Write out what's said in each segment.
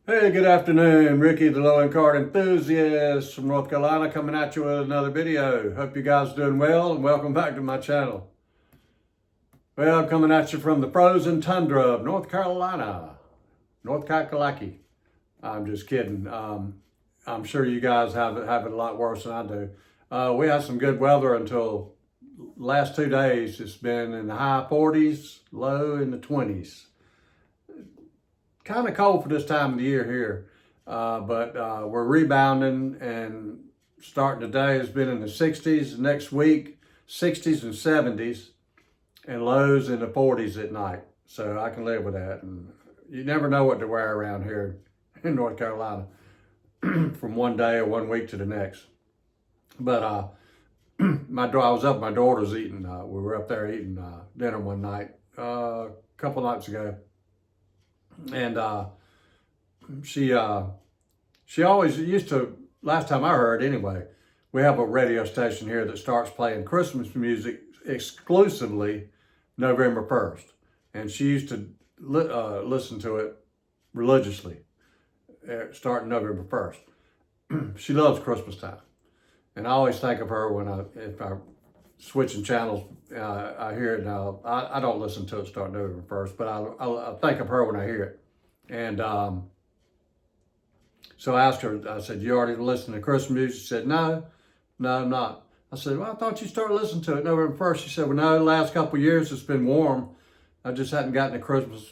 Hey, good afternoon. Ricky, the low-end card enthusiast from North Carolina, coming at you with another video. Hope you guys are doing well and welcome back to my channel. Well, I'm coming at you from the frozen tundra of North Carolina, North Kakalaki. I'm just kidding. I'm sure you guys have it a lot worse than I do. We had some good weather until last 2 days. It's been in the high 40s, low in the 20s. Kind of cold for this time of the year here, but we're rebounding and starting today has been in the 60s. Next week, 60s and 70s, and lows in the 40s at night. So I can live with that. And you never know what to wear around here in North Carolina from one day or 1 week to the next. But I was up. My daughter's eating. We were up there eating dinner one night, a couple nights ago, and she always used to. Last time I heard, anyway, we have a radio station here that starts playing Christmas music exclusively November 1st, and she used to listen to it religiously starting November 1st. She loves Christmas time, and I always think of her when if I switching channels, I hear it now. I don't listen to it starting November 1st, but I think of her when I hear it. And so I asked her, I said, "You already listened to Christmas music?" She said, "No, I'm not." I said, "Well, I thought you started listening to it November 1st. She said, "Well, no, the last couple of years it's been warm. I just hadn't gotten the Christmas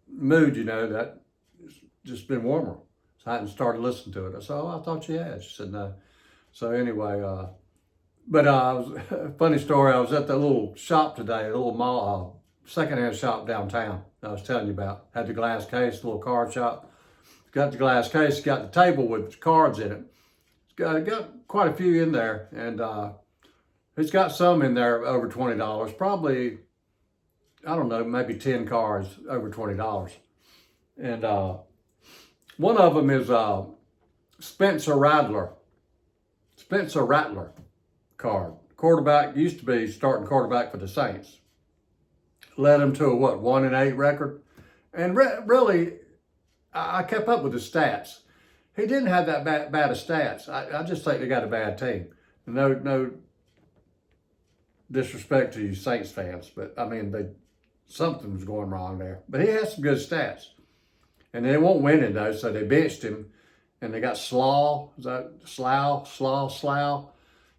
mood, that it's just been warmer. So I hadn't started listening to it." I said, "Oh, I thought you had." She said, "No." So anyway, but funny story, I was at the little shop today, a little mall, secondhand shop downtown I was telling you about. Had the glass case, little card shop. Got the glass case, got the table with cards in it. It's got quite a few in there, and it's got some in there over $20. Probably, I don't know, maybe 10 cards over $20. And one of them is Spencer Rattler. Spencer Rattler card. Quarterback, used to be starting quarterback for the Saints. Led him to a 1-8 record. And really, I kept up with the stats. He didn't have that bad of stats. I just think they got a bad team. No disrespect to you Saints fans, but I mean, something was going wrong there. But he has some good stats. And they won't win it though, so they benched him. And they got Slough. Is that Slough?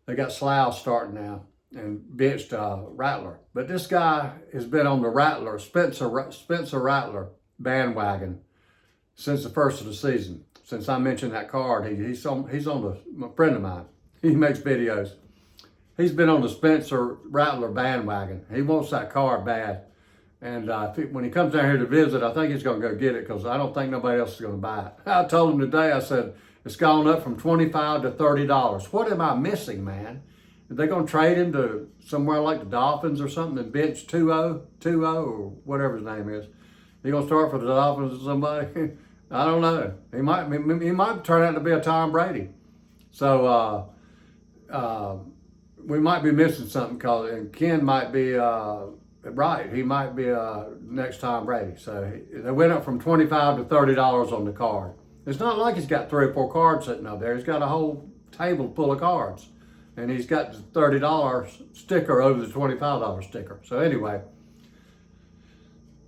They got Slough starting now and benched Rattler. But this guy has been on the Rattler, Spencer Rattler bandwagon since the first of the season. Since I mentioned that card, he's a friend of mine. He makes videos. He's been on the Spencer Rattler bandwagon. He wants that card bad. And when he comes down here to visit, I think he's going to go get it because I don't think nobody else is going to buy it. I told him today, I said, it's gone up from $25 to $30. What am I missing, man? Are they going to trade him to somewhere like the Dolphins or something and bench 2-0 or whatever his name is? He going to start for the Dolphins or somebody? I don't know. He might turn out to be a Tom Brady. So we might be missing something and Ken might be right. He might be next Tom Brady. So they went up from $25 to $30 on the card. It's not like he's got 3 or 4 cards sitting up there. He's got a whole table full of cards. And he's got the $30 sticker over the $25 sticker. So anyway,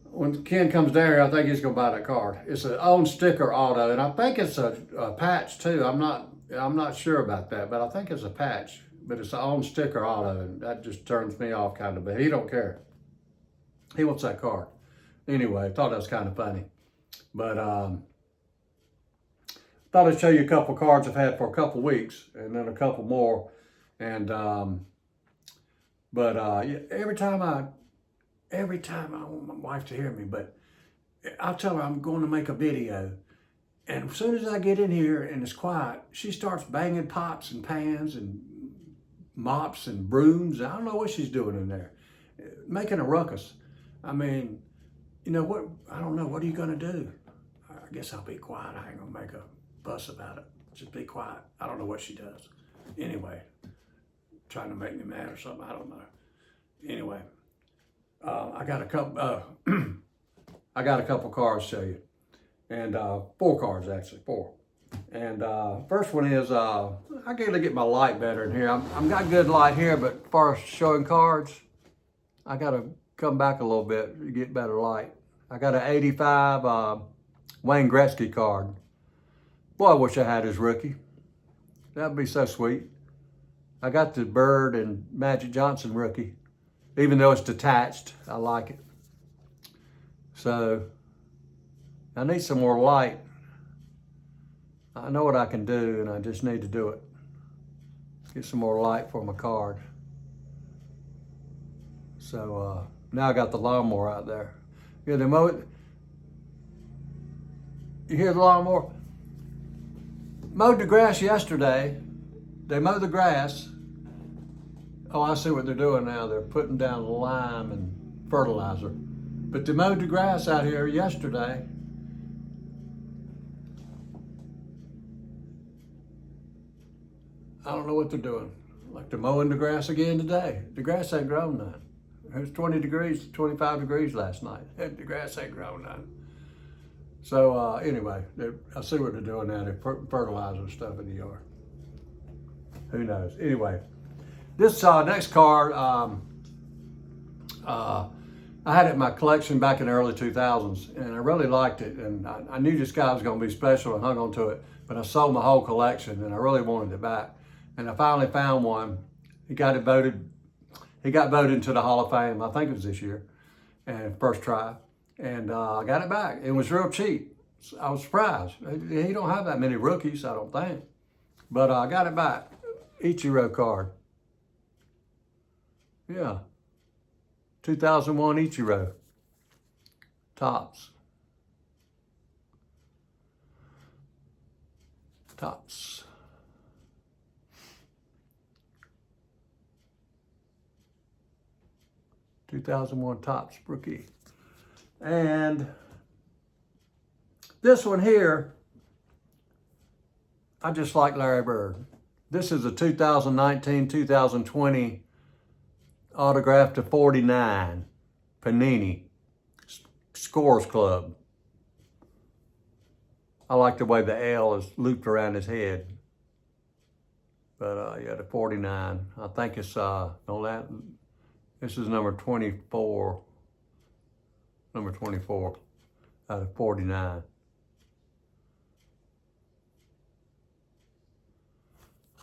when Ken comes down here, I think he's going to buy that card. It's an own sticker auto, and I think it's a patch too. I'm not sure about that, but I think it's a patch. But it's an own sticker auto, and that just turns me off kind of. But he don't care. He wants that card. Anyway, I thought that was kind of funny. But thought I'd show you a couple cards I've had for a couple weeks, and then a couple more. And every time I want my wife to hear me, but I'll tell her I'm going to make a video. And as soon as I get in here and it's quiet, she starts banging pots and pans and mops and brooms. I don't know what she's doing in there, making a ruckus. I mean, what? I don't know. What are you going to do? I guess I'll be quiet. I ain't going to make a fuss about it. Just be quiet. I don't know what she does. Anyway, trying to make me mad or something. I don't know. Anyway, I got a couple. I got a couple cards to show you, And 4 cards, actually, 4. And first one is, I gotta get my light better in here. I'm got good light here, but as far as showing cards, I gotta come back a little bit to get better light. I got an 85 Wayne Gretzky card. Boy, I wish I had his rookie. That'd be so sweet. I got the Bird and Magic Johnson rookie. Even though it's detached, I like it. So, I need some more light. I know what I can do, and I just need to do it. Get some more light for my card. So, now I got the lawnmower out there. Yeah, you hear the lawnmower? Mowed the grass yesterday. They mowed the grass. Oh, I see what they're doing now. They're putting down lime and fertilizer. But they mowed the grass out here yesterday. I don't know what they're doing. Like they're mowing the grass again today. The grass ain't grown none. It was 20 degrees, 25 degrees last night. The grass ain't grown none. So anyway, I see what they're doing now. They're putting fertilizer and stuff in the yard. Who knows? Anyway, this next card, I had it in my collection back in the early 2000s, and I really liked it. And I knew this guy was going to be special and hung on to it, but I sold my whole collection, and I really wanted it back. And I finally found one. He got voted into the Hall of Fame. I think it was this year, and first try. And I got it back. It was real cheap. I was surprised. He don't have that many rookies, I don't think. But I got it back. Ichiro card. Yeah. 2001 Ichiro. Topps. 2001 Topps rookie. And this one here, I just like Larry Bird. This is a 2019-2020 autograph to 49 Panini Scores Club. I like the way the L is looped around his head. But yeah, the 49. I think it's this is number 24. Number 24 out of 49.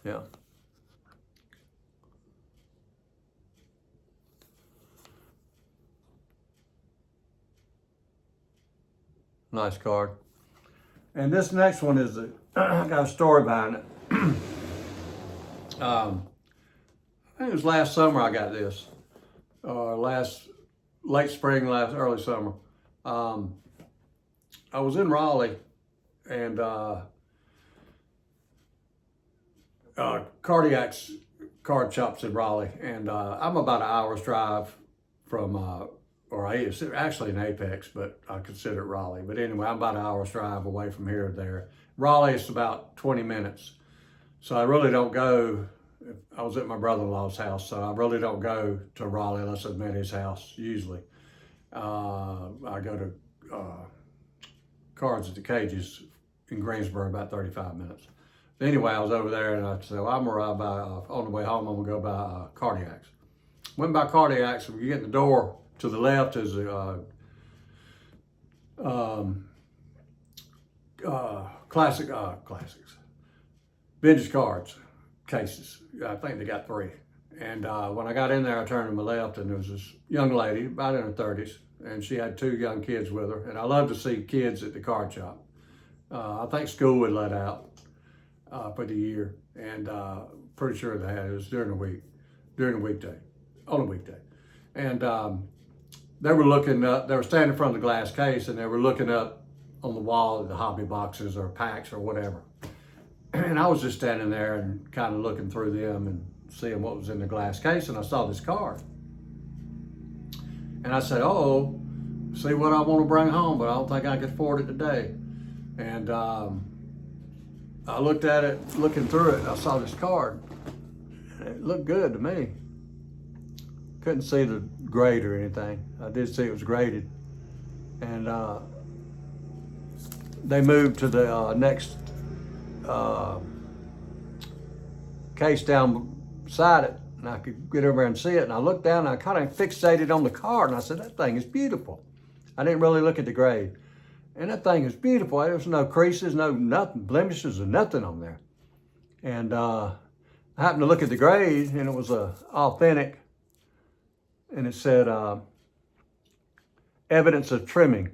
Yeah. Nice card. And this next one is I got a story behind it. I think it was last summer I got this. Late spring, early summer. I was in Raleigh, and Cardiac's card shops in Raleigh, and I'm about an hour's drive from, or it's actually in Apex, but I consider it Raleigh. But anyway, I'm about an hour's drive away from here to there. Raleigh is about 20 minutes. So I really don't go. I was at my brother-in-law's house, so I really don't go to Raleigh unless I'm at his house, usually. I go to Cards at the Cages in Greensboro, about 35 minutes. Anyway, I was over there, and I said, well, I'm gonna ride by, on the way home, I'm gonna go by Cardiac's. Went by Cardiac's, and we get in the door, to the left is classics, vintage cards, cases. I think they got 3. And when I got in there, I turned to my left, and there was this young lady, about in her 30s, and she had 2 young kids with her. And I love to see kids at the card shop. I think school would let out for the year, and pretty sure they had. It was during the week, on a weekday. And they were looking up, they were standing in front of the glass case, and they were looking up on the wall at the hobby boxes or packs or whatever. And I was just standing there and kind of looking through them and seeing what was in the glass case, and I saw this card. And I said, oh, see what I want to bring home, but I don't think I can afford it today. And I looked at it, looking through it, and I saw this card. And it looked good to me. Couldn't see the grade or anything. I did see it was graded. And they moved to the next case down beside it, and I could get over there and see it. And I looked down and I kind of fixated on the car, and I said, that thing is beautiful. I didn't really look at the grade. And that thing is beautiful. There was no creases, no nothing, blemishes or nothing on there. And I happened to look at the grade, and it was authentic, and it said evidence of trimming.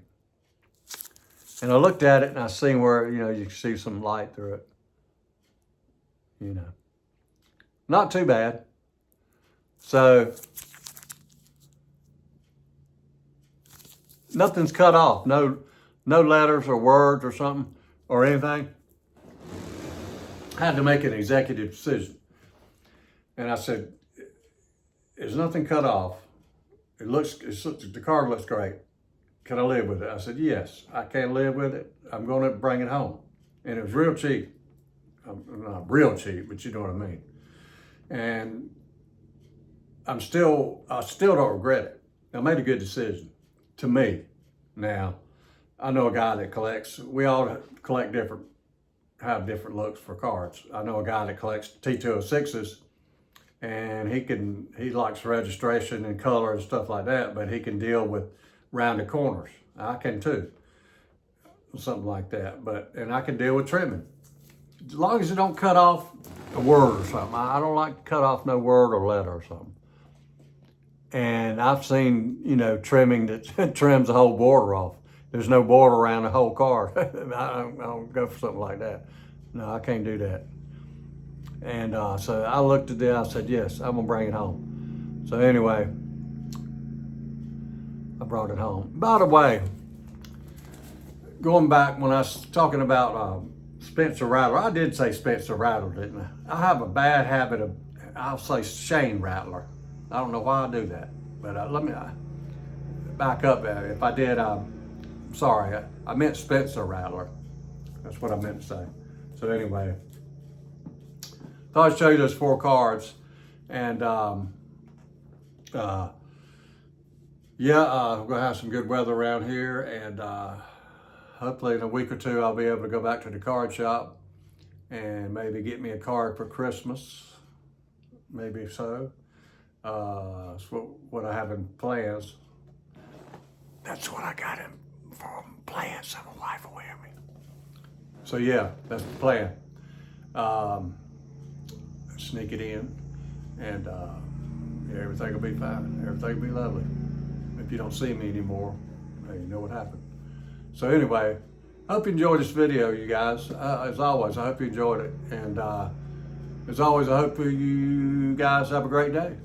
And I looked at it, and I seen where, you know, you can see some light through it. You know, not too bad. So nothing's cut off. No letters or words or something or anything. I had to make an executive decision. And I said, there's nothing cut off. The car looks great. Can I live with it? I said, yes, I can live with it. I'm going to bring it home. And it was real cheap. Not real cheap, but you know what I mean. And I still don't regret it. I made a good decision, to me. Now, I know a guy that collects, we all collect have different looks for cards. I know a guy that collects T206s, and he likes registration and color and stuff like that, but he can deal with rounded corners. I can too, something like that. And I can deal with trimming. As long as it don't cut off a word or something. I don't like to cut off no word or letter or something. And I've seen, you know, trimming that trims the whole border off. There's no border around the whole car. I don't go for something like that. No, I can't do that. And so I looked at that, I said, yes, I'm gonna bring it home. So anyway, I brought it home. By the way, going back when I was talking about Spencer Rattler, I did say Spencer Rattler, didn't I? I have a bad habit of, I'll say Shane Rattler. I don't know why I do that, but let me back up. If I did, sorry, I meant Spencer Rattler. That's what I meant to say. So anyway, thought I'd show you those 4 cards. And yeah, we're gonna have some good weather around here, and hopefully in a week or 2 I'll be able to go back to the card shop and maybe get me a card for Christmas. Maybe so. That's what I have in plans. That's what I got in plans. I'm a life away from me. So yeah, that's the plan. Sneak it in, and yeah, everything will be fine. Everything will be lovely. If you don't see me anymore, you know what happened. So anyway, I hope you enjoyed this video, you guys. As always, I hope you enjoyed it. And as always, I hope you guys have a great day.